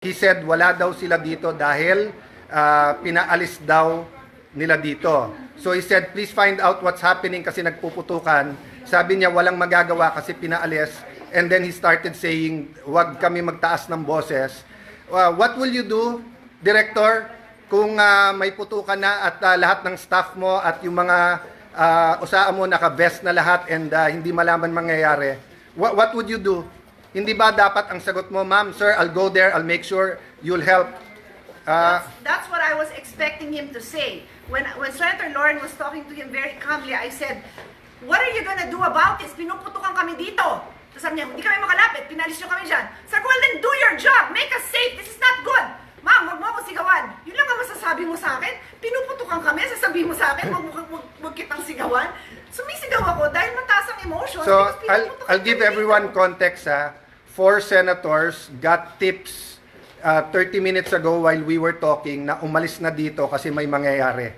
He said wala daw sila dito dahil pinaalis daw nila dito. So he said, please find out what's happening kasi nagpuputukan. Sabi niya walang magagawa kasi pinaalis. And then he started saying, wag kami magtaas ng boses. What will you do, Director, kung may putukan na at lahat ng staff mo at yung mga usaan mo naka-vest na lahat and hindi malaman mangyayari? What would you do? Hindi ba dapat ang sagot mo, ma'am, sir, I'll go there, I'll make sure you'll help? That's what I was expecting him to say. When Senator Lauren was talking to him very calmly, I said, what are you gonna do about this? Pinuputukan kami dito. Tapos sabi niya, hindi kami makalapit, pinalis nyo kami dyan. Sabi ko, well then do your job, make us safe, this is not good. Ma'am, wag mo ako sigawan. Yun lang ang masasabi mo sa akin. Pinuputukan kami, sasabihin mo sa akin, wag kitang sigawan. Sumisigaw ako dahil mataas ang emotion. So, I'll give everyone context. 4 senators got tips 30 minutes ago while we were talking na umalis na dito kasi may mangyayari.